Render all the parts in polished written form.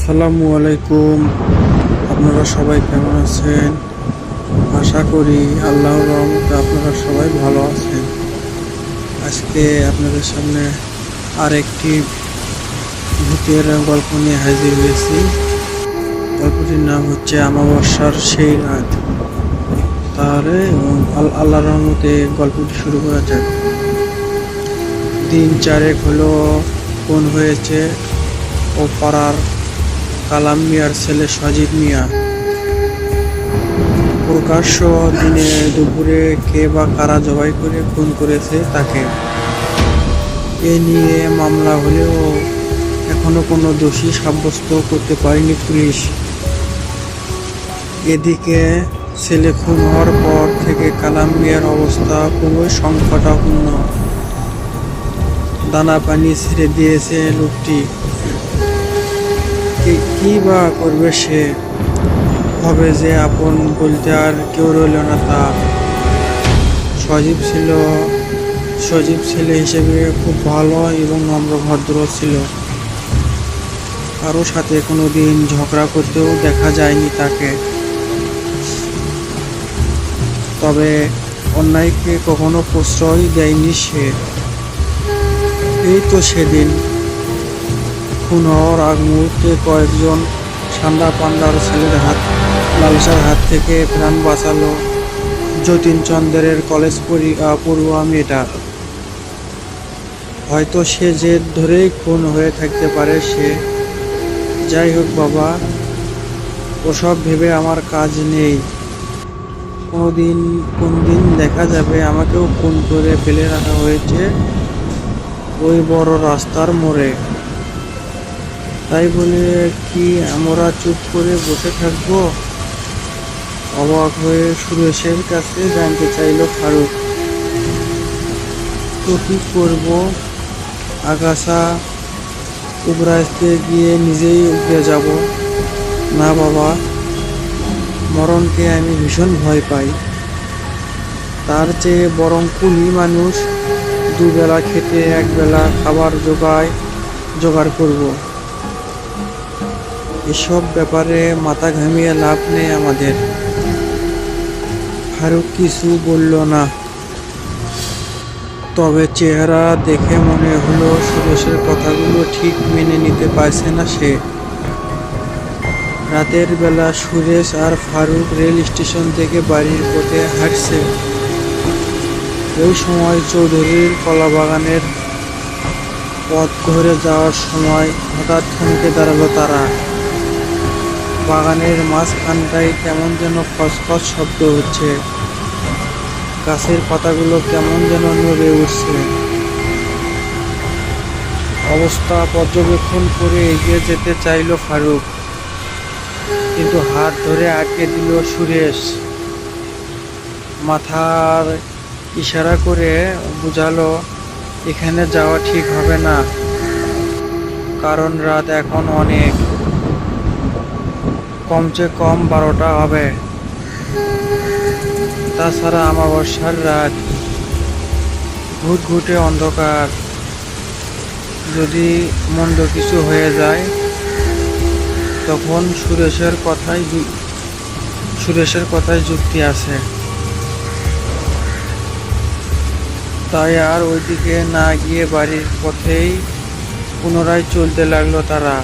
আসসালামু আলাইকুম। আপনারা সবাই কেমন আছেন? আশা করি আল্লাহর রহমতে আপনারা সবাই ভালো আছেন। আজকে আপনাদের সামনে আরেকটি ভূতের গল্প নিয়ে হাজির হয়েছি। গল্পটির নাম হচ্ছে আমাবস্যার সেই রাত। তাহলে আল্লাহর রহমতে গল্পটি শুরু করা যাক। দিন চারেক হলো খুন হয়েছে ও পাড়ার কালাম মিয়ার ছেলে সজীব মিয়া। প্রকাশ্য দিনে দুপুরে কে বা কারা জবাই করে খুন করেছে তাকে। এ নিয়ে মামলা হলেও এখনো কোনো দোষী সাব্যস্ত করতে পারেনি পুলিশ। এদিকে ছেলে খুন হওয়ার পর থেকে কালাম মিয়ার অবস্থা খুবই সংকটাপন্ন। দানা পানি ছেড়ে দিয়েছে লোকটি। কি বা করবে সে? হবে যে আপন বলতে আর কেউ রইল না তার। সজীব ছেলে হিসেবে খুব ভালো এবং নম্র ভদ্র ছিল। কারো সাথে কোনোদিন ঝগড়া করতেও দেখা যায়নি তাকে। তবে অন্যায়কে কখনো প্রশ্রয় দেয়নি সে। এই তো সেদিন খুন হওয়ার আগ মুহূর্তে কয়েকজন সান্ডা পান্ডার ছেলের লালসার হাত থেকে প্রাণ বাঁচালো যতীন চন্দ্রের কলেজ পড়ুয়া মেয়েটা। হয়তো সে জেদ ধরেই খুন হয়ে থাকতে পারে সে। যাই হোক বাবা, ওসব ভেবে আমার কাজ নেই। কোন দিন দেখা যাবে আমাকেও খুন করে ফেলে রাখা হয়েছে ওই বড় রাস্তার মোড়ে। তাই বলে কি আমরা চুপ করে বসে থাকবো? অবাক হয়ে সুরেশের কাছে জানতে চাইল ফারুক। তো কি করব? আগাছা উবরাইতে গিয়ে নিজেই উবরে যাব? না বাবা, মরণকে আমি ভীষণ ভয় পাই। তার চেয়ে বরং কুলি মানুষ দুবেলা খেতে একবেলা খাবার জোগাড় করব। এসব ব্যাপারে মাথা ঘামিয়ে লাভ নেই আমাদের। ফারুক কিছু বলল না, তবে চেহারা দেখে মনে হলো সুরেশের কথাগুলো ঠিক মেনে নিতে পারছে না সে। রাতের বেলা সুরেশ আর ফারুক রেল স্টেশন থেকে বাড়ির পথে হাঁটছে। ওই সময় চৌধুরীর কলাবাগানের পথ ধরে যাওয়ার সময় হঠাৎ থমকে দাঁড়ালো তারা। বাগানের মাঝখানটায় কেমন যেন খসখস শব্দ হচ্ছে। গাছের পাতাগুলো কেমন যেন নড়ে উঠছে। অবস্থা পর্যবেক্ষণ করে এগিয়ে যেতে চাইল ফারুক, কিন্তু হাত ধরে আটকে দিল সুরেশ। মাথার ইশারা করে বুঝালো এখানে যাওয়া ঠিক হবে না, কারণ রাত এখন অনেক, কমসে কম 12টা হবে। তাছাড়া আমাবস্যার রাত, ঘুটঘুটে অন্ধকার। যদি মন্দ কিছু হয়ে যায় তখন সুরেশের কথায় যুক্তি আছে। তাই আর ওইদিকে না গিয়ে বাড়ির পথেই পুনরায় চলতে লাগলো তারা।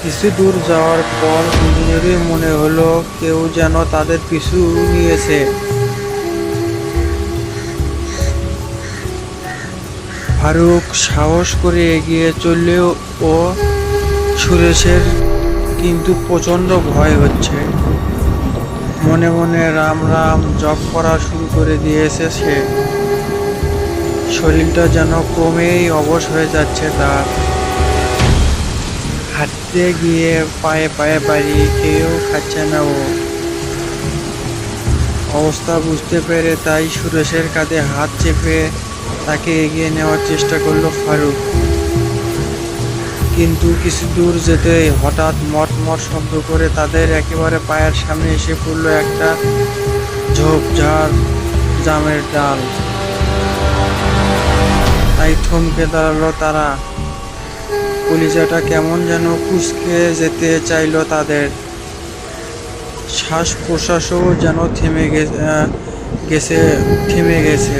কিছু দূর যাওয়ার পর দুজনেরই মনে হলো কেউ যেন তাদের পিছু নিয়েছে। ফারুক সাহস করে এগিয়ে চললেও সুরেশের কিন্তু প্রচণ্ড ভয় হচ্ছে। মনে মনে রাম রাম জপ করা শুরু করে দিয়েছে সে। শরীরটা যেন ক্রমেই অবশ হয়ে যাচ্ছে তার। হাঁটতে গিয়ে পায়ে পায়ে বাড়ি কেউ খাচ্ছে না ও। অবস্থা বুঝতে পেরে তাই সুরেশের কাঁধে হাত চেপে তাকে এগিয়ে নেওয়ার চেষ্টা করলো ফারুক। কিন্তু কিছু দূর যেতেই হঠাৎ মটমট শব্দ করে তাদের একেবারে পায়ের সামনে এসে পড়লো একটা ঝোপঝাড় জামের ডাল। তাই থমকে দাঁড়ালো তারা। কলিজাটা কেমন যেন কুঁচকে যেতে চাইলো তাদের। শ্বাস প্রশ্বাসও যেন থেমে গেছে।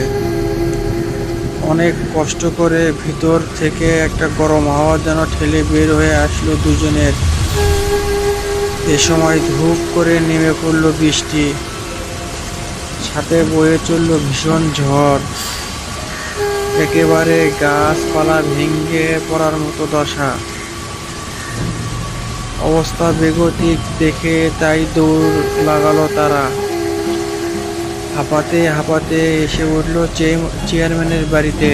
অনেক কষ্ট করে ভিতর থেকে একটা গরম হাওয়া যেন ঠেলে বের হয়ে আসলো দুজনের। এ সময় ধূপ করে নেমে পড়ল বৃষ্টি, সাথে বয়ে চলল ভীষণ ঝড়। একেবারে গাছপালা ভেঙে পড়ার মতো দশা। অবস্থা বেগতিক দেখে তাই দৌড় লাগালো তারা। হাঁপাতে হাঁপাতে এসে উঠল চেয়ারম্যানের বাড়িতে।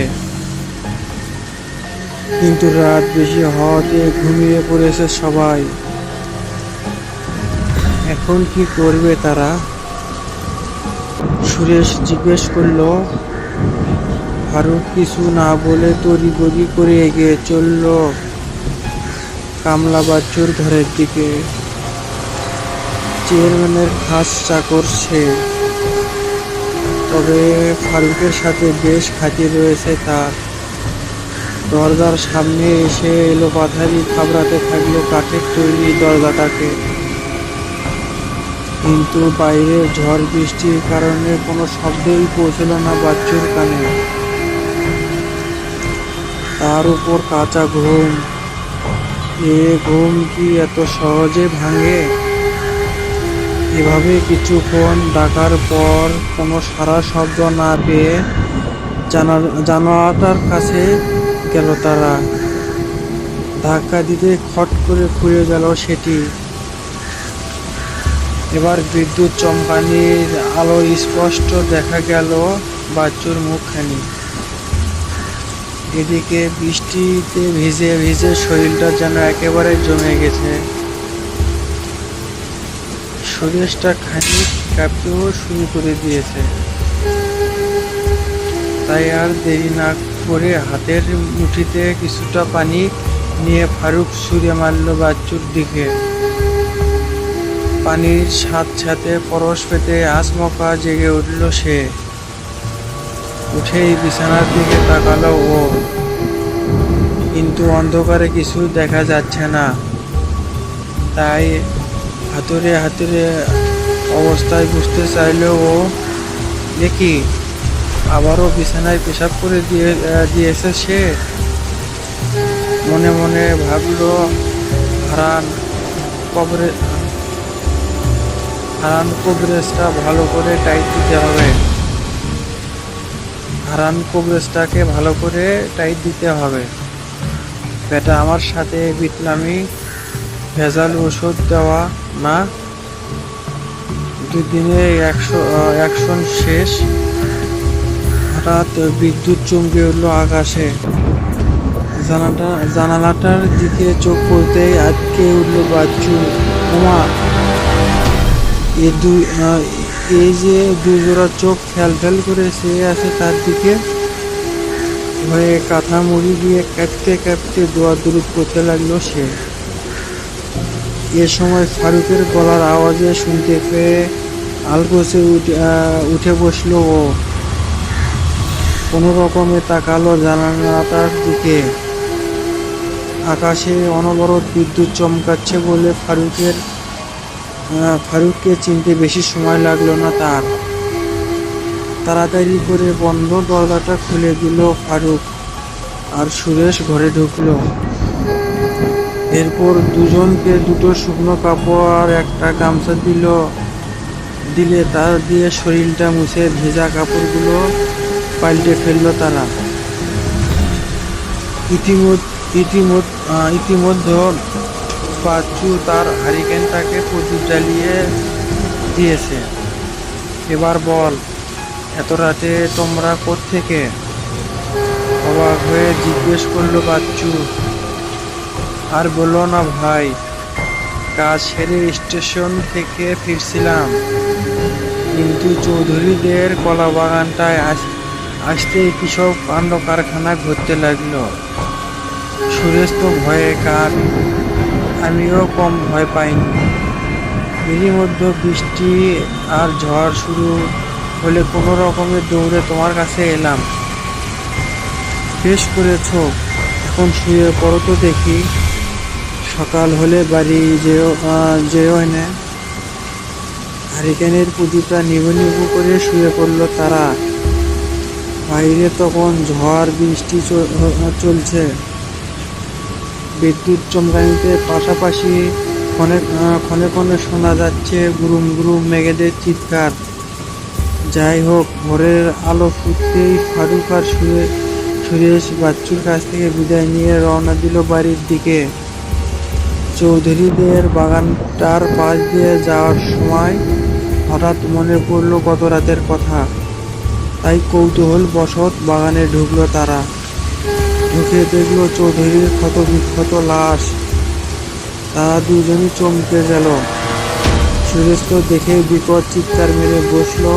কিন্তু রাত বেশি হওয়াতে ঘুমিয়ে পড়েছে সবাই। এখন কি করবে তারা? সুরেশ জিজ্ঞেস করল। ফারুক কিছু না বলে তড়িঘড়ি করে এগিয়ে চলল কামলা বাচ্চুর ঘরের দিকে। চেয়ারম্যানের খাস চাকর সে, তবে ফারুকের সাথে বেশ খাতির রয়েছে তার। দরজার সামনে এসে এলোপাথারি থাবড়াতে থাকলো কাঠের তৈরি দরজাটাকে। কিন্তু বাইরের ঝড় বৃষ্টির কারণে কোনো শব্দই পৌঁছল না বাচ্চুর কানে। তার উপর কাঁচা ঘুম। এ ঘুম কি এত সহজে ভাঙে? এভাবে কিছুক্ষণ ডাকার পর কোনো সাড়া শব্দ না পেয়ে জানালাটার কাছে গেল তারা। ধাক্কা দিতে খট করে খুলে গেল সেটি। এবার বিদ্যুৎ চমকানির আলোয় স্পষ্ট দেখা গেল বাচ্চুর মুখখানি। এদিকে বৃষ্টিতে ভিজে ভিজে শরীরটা যেন একেবারে জমে গেছে। সুরেশটা খানিক কাঁপতেও শুরু করে দিয়েছে। তাই আর দেরি না করে হাতের মুঠিতে কিছুটা পানি নিয়ে ফারুক ছুঁড়ে মারল বাচ্চুর দিকে। পানির সাথে পরশ পেতে আচমকা জেগে উঠল সে। উঠেই বিছানার দিকে তাকালো ও, কিন্তু অন্ধকারে কিছু দেখা যাচ্ছে না। তাই হাতুড়ে হাতুড়ে অবস্থায় বুঝতে চাইল ও, দেখি আবারও বিছানায় পেশাব করে দিয়েছে সে। মনে মনে ভাবলো, হারান কবরেজটা ভালো করে টাইট দিতে হবে। হারান কবরেজটাকে ভালো করে টাইট দিতে হবে। বেটা আমার সাথে বিটলামি, ভেজাল ওষুধ দেওয়া না। দুদিনে অ্যাকশন শেষ। হঠাৎ বিদ্যুৎ চমকে উঠল আকাশে। জানালাটার দিকে চোখ পড়তেই আটকে উঠল বাচ্চু। ওমা, এই যে দুজোড়া চোখ ফ্যাল ফ্যাল করে চেয়ে আছে তার দিকে। ভয়ে কাঁথা মুড়ি দিয়ে কাঁপতে কাঁপতে দোয়া দরুদ করতে লাগলো সে। এ সময় ফারুকের গলার আওয়াজে শুনতে পেয়ে আলগোছে উঠে বসলো ও। কোনো রকমে তাকালো জানালাটার দিকে। আকাশে অনবরত বিদ্যুৎ চমকাচ্ছে বলে ফারুককে চিনতে বেশি সময় লাগলো না তার। তাড়াতাড়ি করে বন্ধ দরজাটা খুলে দিল ফারুক, আর সুরেশ ঘরে ঢুকলো। এরপর দুজনকে দুটো শুকনো কাপড় আর একটা গামছা দিলে তার দিয়ে শরীরটা মুছে ভেজা কাপড়গুলো পাল্টে ফেললো তারা। ইতিমধ্যে বাচ্চু তার হারিকেনটাকে প্রদীপ জ্বালিয়ে দিয়েছে। এবার বল, এত রাতে তোমরা কোত্থেকে? অবাক হয়ে জিজ্ঞেস করলো বাচ্চু। আর বললো না ভাই, কাজ সেরে স্টেশন থেকে ফিরছিলাম, কিন্তু চৌধুরীদের কলা বাগানটায় আসতেই কিসব কাণ্ড কারখানা ঘুরতে লাগলো। সুরেশ তো ভয়ে কাঠ, আমিও কম ভয় পাইনি। এরই মধ্যে বৃষ্টি আর ঝড় শুরু হলে কোনো রকমে দৌড়ে তোমার কাছে এলাম। বেশ করেছ, এখন এখন শুয়ে পড়ো তো দেখি, সকাল হলে বাড়ি যেও না। হারিকেনের প্রদীপটা নিভু নিভু করে শুয়ে পড়ল তারা। বাইরে তখন ঝড় বৃষ্টি চলছে, বিদ্যুৎ চমকানিতে পাশাপাশি ক্ষণে ক্ষণে ক্ষণে শোনা যাচ্ছে গুরুম গুরুম মেঘেদের চিৎকার। যাই হোক, ভোরের আলো ফুটতেই ফারুক আর সুরেশ বাচ্চুর কাছ থেকে বিদায় নিয়ে রওনা দিল বাড়ির দিকে। চৌধুরীদের বাগানটার পাশ দিয়ে যাওয়ার সময় হঠাৎ মনে পড়ল গত রাতের কথা। তাই কৌতূহল বশত বাগানে ঢুকলো তারা। ঢুকে দেখলো চৌধুরীর ক্ষতবিক্ষত লাশ। তারা দুজনই চমকে গেল। সুরেশ তো দেখে বিকট চিৎকার মেরে বসলো,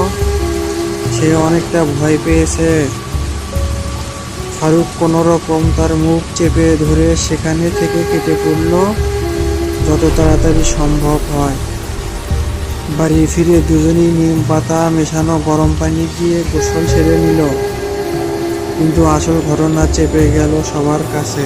সে অনেকটা ভয় পেয়েছে। ফারুক কোনো রকম তার মুখ চেপে ধরে সেখানে থেকে কেটে পড়ল যত তাড়াতাড়ি সম্ভব হয়। বাড়ি ফিরে দুজনেই নিম পাতা মেশানো গরম পানি দিয়ে গোসল সেরে নিল। কিন্তু আসল ঘটনা চেপে গেল সবার কাছে।